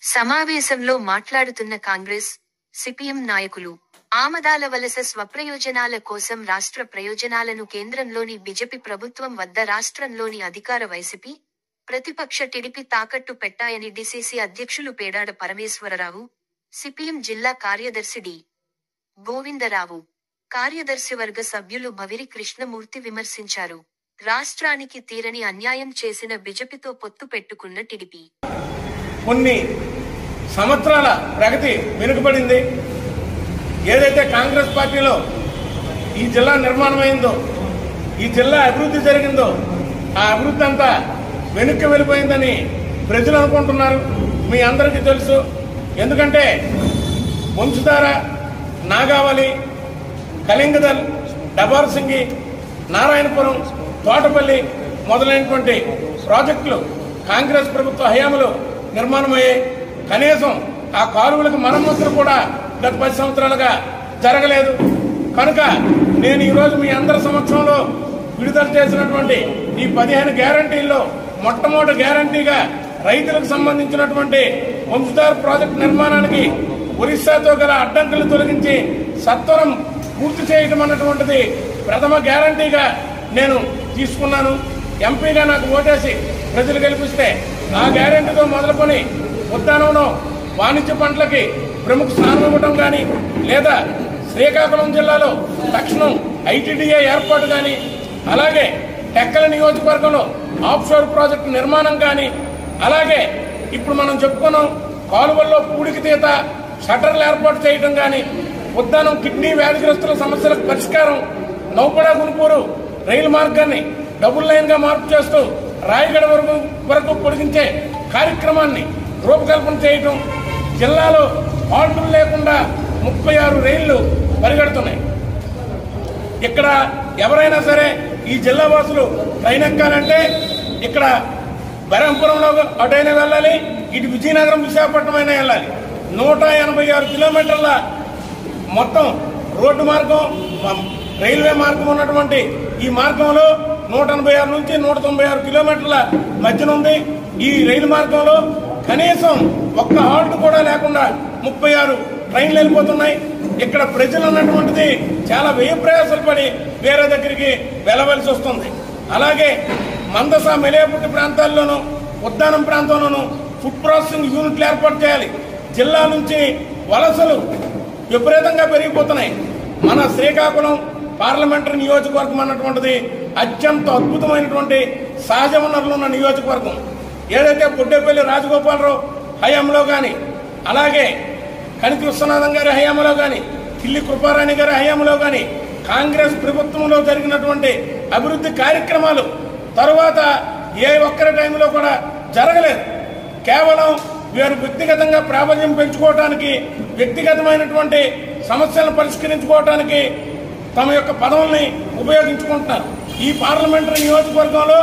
సమావేశంలో మాట్లాడుతున్న కాంగ్రెస్, సిపిఎం నాయకులు, ఆమదాల వలస స్వప్రయోజనాల కోసం రాష్ట్ర ప్రయోజనాలను కేంద్రంలోని బీజేపీ ప్రభుత్వం వద్ద రాష్ట్రంలోని అధికార వైసీపీ, ప్రతిపక్ష టీడీపీ తాకట్టు పెట్టాయని డీసీసీ అధ్యక్షులు పేడాడ పరమేశ్వరరావు, సిపిఎం జిల్లా కార్యదర్శి డి. గోవిందరావు, కార్యదర్శివర్గ సభ్యులు భవిరి కృష్ణమూర్తి విమర్శించారు. రాష్ట్రానికి తీరని అన్యాయం చేసిన బీజేపీతో పొత్తు పెట్టుకున్న టీడీపీ కొన్ని సంవత్సరాల ప్రగతి వెనుకబడింది. ఏదైతే కాంగ్రెస్ పార్టీలో ఈ జిల్లా నిర్మాణమైందో, ఈ జిల్లా అభివృద్ధి జరిగిందో, ఆ అభివృద్ధి అంతా వెనుక్కి వెళ్ళిపోయిందని ప్రజలు అనుకుంటున్నారు. మీ అందరికీ తెలుసు. ఎందుకంటే వంశధార, నాగావళి, కళింగదల్, డబార్సింగి, నారాయణపురం, తోటపల్లి మొదలైనటువంటి ప్రాజెక్టులు కాంగ్రెస్ ప్రభుత్వ హయాంలో నిర్మాణమయ్యాయి. కనీసం ఆ కాలువలకు మరమ్మతులు కూడా గత 10 సంవత్సరాలుగా జరగలేదు. కనుక నేను ఈరోజు మీ అందరి సమక్షంలో విడుదల చేసినటువంటి ఈ 15 గ్యారంటీల్లో మొట్టమొదటి గ్యారంటీగా రైతులకు సంబంధించినటువంటి వంశధార ప్రాజెక్టు నిర్మాణానికి ఒరిస్సాతో గల అడ్డంకులు తొలగించి సత్వరం పూర్తి చేయడం అన్నటువంటిది ప్రథమ గ్యారంటీగా నేను తీసుకున్నాను. ఎంపీగా నాకు ఓటేసి ప్రజలు గెలిపిస్తే ఆ గ్యారంటీతో మొదలుకొని ఉద్యానంలో వాణిజ్య పంటలకి ప్రముఖ స్థానం ఇవ్వడం కానీ, లేదా శ్రీకాకుళం జిల్లాలో తక్షణం ఐటీడీఏ ఏర్పాటు కానీ, అలాగే టెక్కల నియోజకవర్గంలో ఆఫ్షోర్ ప్రాజెక్టు నిర్మాణం కానీ, అలాగే ఇప్పుడు మనం చెప్పుకున్నాం కాలువల్లో పూడికి తీత షట్టర్లు ఏర్పాటు చేయడం కానీ, ఉద్దానం కిడ్నీ వ్యాధిగ్రస్తుల సమస్యలకు పరిష్కారం, నౌపడ గుంటూరు రైలు మార్గాన్ని డబుల్ లైన్ గా మార్పు చేస్తూ రాయగడ వరకు పొడిగించే కార్యక్రమాన్ని రూపకల్పన చేయటం, జిల్లాలో హాల్టులు లేకుండా 36 రైళ్లు పరిగెడుతున్నాయి. ఇక్కడ ఎవరైనా సరే ఈ జిల్లా వాసులు ట్రైన్ ఎక్కాలంటే ఇక్కడ బెరంపురంలో అటైనా వెళ్ళాలి, ఇటు విజయనగరం, విశాఖపట్నం అయినా వెళ్ళాలి. 186 కిలోమీటర్ల మొత్తం రోడ్డు మార్గం, రైల్వే మార్గం ఉన్నటువంటి ఈ మార్గంలో 186 నుంచి 196 కిలోమీటర్ల మధ్యన ఉంది. ఈ రైలు మార్గంలో కనీసం ఒక్క హాల్ట్ కూడా లేకుండా 36 ట్రైన్లు వెళ్ళిపోతున్నాయి. ఇక్కడ ప్రజలు అన్నటువంటిది చాలా వ్యయ ప్రయాసాలు పడి వేరే దగ్గరికి వెళ్ళవలసి వస్తుంది. అలాగే మందస, మెలేపుట్టి ప్రాంతాల్లోనూ, ఉద్దానం ప్రాంతంలోనూ ఫుడ్ ప్రాసెసింగ్ యూనిట్లు ఏర్పాటు చేయాలి. జిల్లా నుంచి వలసలు విపరీతంగా పెరిగిపోతున్నాయి. మన శ్రీకాకుళం పార్లమెంటరీ నియోజకవర్గం అన్నటువంటిది అత్యంత అద్భుతమైనటువంటి సహజ వనరులు ఉన్న నియోజకవర్గం. ఏదైతే బుడ్డేపల్లి రాజగోపాలరావు హయాంలో కానీ, అలాగే కణితి విశ్వనాథం గారి హయాంలో కానీ, కిల్లి కృపారాణి గారి హయాంలో కానీ కాంగ్రెస్ ప్రభుత్వంలో జరిగినటువంటి అభివృద్ధి కార్యక్రమాలు తరువాత ఏ ఒక్కరి టైంలో కూడా జరగలేదు. కేవలం వీరు వ్యక్తిగతంగా ప్రాబల్యం పెంచుకోవడానికి, వ్యక్తిగతమైనటువంటి సమస్యలను పరిష్కరించుకోవడానికి తమ యొక్క పదవుల్ని ఉపయోగించుకుంటున్నారు. ఈ పార్లమెంటరీ నియోజకవర్గంలో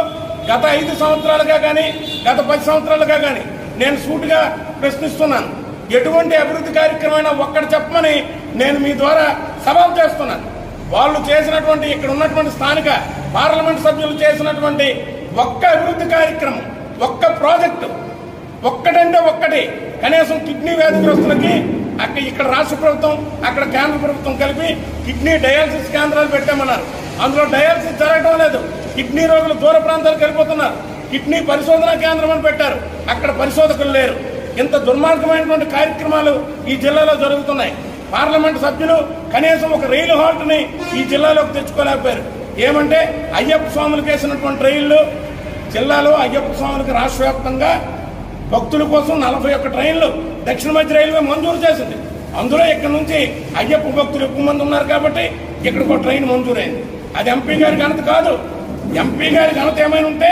గత 5 సంవత్సరాలుగా కానీ, గత 10 సంవత్సరాలుగా కానీ నేను సూటిగా ప్రశ్నిస్తున్నాను. ఎటువంటి అభివృద్ధి కార్యక్రమం ఒక్కటి చెప్పమని నేను మీ ద్వారా సవాల్ చేస్తున్నాను. వాళ్ళు చేసినటువంటి, ఇక్కడ ఉన్నటువంటి స్థానిక పార్లమెంట్ సభ్యులు చేసినటువంటి ఒక్క అభివృద్ధి కార్యక్రమం, ఒక్క ప్రాజెక్టు, ఒక్కటంటే ఒక్కటి, కనీసం కిడ్నీ వ్యాధిగ్రస్తులకి ఇక్కడ రాష్ట్ర ప్రభుత్వం, అక్కడ కేంద్ర ప్రభుత్వం కలిపి కిడ్నీ డయాలసిస్ కేంద్రాలు పెట్టామన్నారు. అందులో డయాలసిస్ జరగడం లేదు. కిడ్నీ రోగులు దూర ప్రాంతాలకు వెళ్ళిపోతున్నారు. కిడ్నీ పరిశోధనా కేంద్రం అని పెట్టారు, అక్కడ పరిశోధకులు లేరు. ఇంత దుర్మార్గమైనటువంటి కార్యక్రమాలు ఈ జిల్లాలో జరుగుతున్నాయి. పార్లమెంట్ సభ్యులు కనీసం ఒక రైలు హాల్ట్ని ఈ జిల్లాలోకి తెచ్చుకోలేకపోయారు. ఏమంటే అయ్యప్ప స్వాములకు వేసినటువంటి రైళ్లు, జిల్లాలో అయ్యప్ప స్వాములకు రాష్ట్ర వ్యాప్తంగా భక్తుల కోసం 41 ట్రైన్లు దక్షిణ మధ్య రైల్వే మంజూరు చేసింది. అందులో ఇక్కడ నుంచి అయ్యప్ప భక్తులు ఎక్కువ మంది ఉన్నారు కాబట్టి ఇక్కడికి ఒక ట్రైన్ మంజూరైంది. అది ఎంపీ గారి ఘనత కాదు. ఎంపీ గారి ఘనత ఏమైనా ఉంటే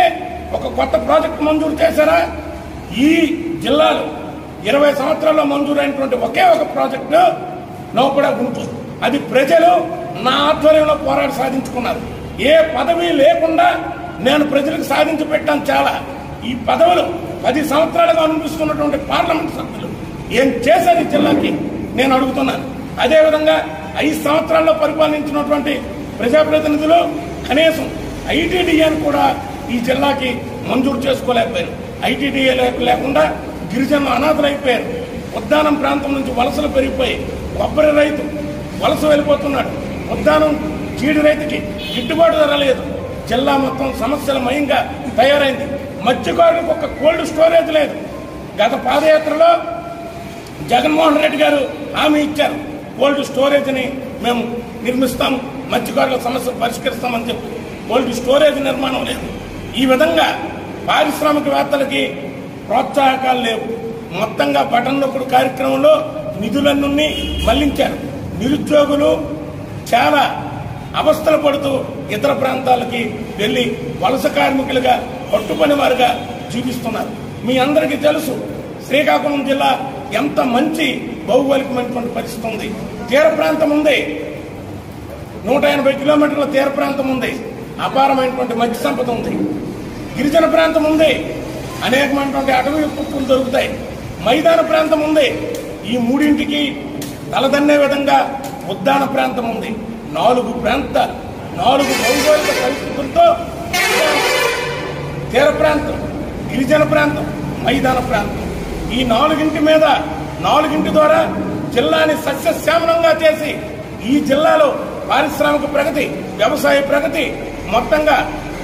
ఒక కొత్త ప్రాజెక్టు మంజూరు చేశారా? ఈ జిల్లాలో 20 సంవత్సరాల్లో మంజూరైనటువంటి ఒకే ఒక ప్రాజెక్టు నౌపడ గుంటూరు. అది ప్రజలు నా ఆధ్వర్యంలో పోరాడి సాధించుకున్నారు. ఏ పదవి లేకుండా నేను ప్రజలకు సాధించి పెట్టాను చాలా. ఈ పదవులు 10 సంవత్సరాలుగా అనుభవిస్తున్నటువంటి పార్లమెంట్ సభ్యులు ఏం చేశారు ఈ జిల్లాకి నేను అడుగుతున్నాను. అదేవిధంగా 5 సంవత్సరాల్లో పరిపాలించినటువంటి ప్రజాప్రతినిధులు కనీసం ఐటీడీఏని కూడా ఈ జిల్లాకి మంజూరు చేసుకోలేకపోయారు. ఐటీడీఏ లేకుండా గిరిజనులు అనాథలైపోయారు. ఉద్దానం ప్రాంతం నుంచి వలసలు పెరిగిపోయి కొబ్బరి రైతు వలస వెళ్ళిపోతున్నాడు. ఉద్దానం చీడి రైతుకి గిట్టుబాటు ధర లేదు. జిల్లా మొత్తం సమస్యలమయంగా తయారైంది. మత్స్యకారులకు ఒక కోల్డ్ స్టోరేజ్ లేదు. గత పాదయాత్రలో జగన్మోహన్ రెడ్డి గారు హామీ ఇచ్చారు, కోల్డ్ స్టోరేజ్ని మేము నిర్మిస్తాం, మత్స్యకారుల సమస్యలు పరిష్కరిస్తామని చెప్పి. కోల్డ్ స్టోరేజ్ నిర్మాణం లేదు. ఈ విధంగా పారిశ్రామికవేత్తలకి ప్రోత్సాహకాలు లేవు. మొత్తంగా బటన్ నొక్కుడు కార్యక్రమంలో నిధులన్నీ మళ్లించారు. నిరుద్యోగులు చాలా అవస్థలు పడుతూ ఇతర ప్రాంతాలకి వెళ్లి వలస కార్మికులుగా పట్టుపని వారుగా జీవిస్తున్నారు. మీ అందరికీ తెలుసు శ్రీకాకుళం జిల్లా ఎంత మంచి భౌగోళికమైనటువంటి పరిస్థితి ఉంది. తీర ప్రాంతం ఉంది, 180 కిలోమీటర్ల తీర ప్రాంతం ఉంది, అపారమైనటువంటి మత్స్య సంపద ఉంది. గిరిజన ప్రాంతం ఉంది, అనేకమైనటువంటి అటవీ ఉత్పత్తులు దొరుకుతాయి. మైదాన ప్రాంతం ఉంది, ఈ మూడింటికి తలదన్నే విధంగా ఉద్దాన ప్రాంతం ఉంది. 4 భౌగోళిక పరిస్థితులతో తీర ప్రాంతం, గిరిజన ప్రాంతం, మైదాన ప్రాంతం, ఈ 4 ద్వారా జిల్లాని సస్యశ్యామలంగా చేసి ఈ జిల్లాలో పారిశ్రామిక ప్రగతి, వ్యవసాయ ప్రగతి, మొత్తంగా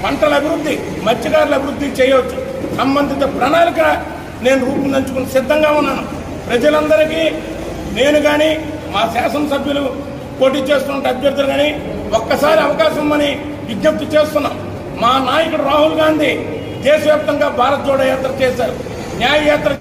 పంటల అభివృద్ధి, మత్స్యకారుల అభివృద్ధి చేయవచ్చు. సంబంధిత ప్రణాళిక నేను రూపొందించుకుని సిద్ధంగా ఉన్నాను. ప్రజలందరికీ నేను కానీ మా శాసనసభ్యులు పోటీ చేస్తున్న అభ్యర్థులు కానీ ఒక్కసారి అవకాశం ఇవ్వమని విజ్ఞప్తి చేస్తున్నాం. మా నాయకుడు రాహుల్ గాంధీ దేశవ్యాప్తంగా భారత్ జోడో యాత్ర చేశారు, న్యాయ యాత్ర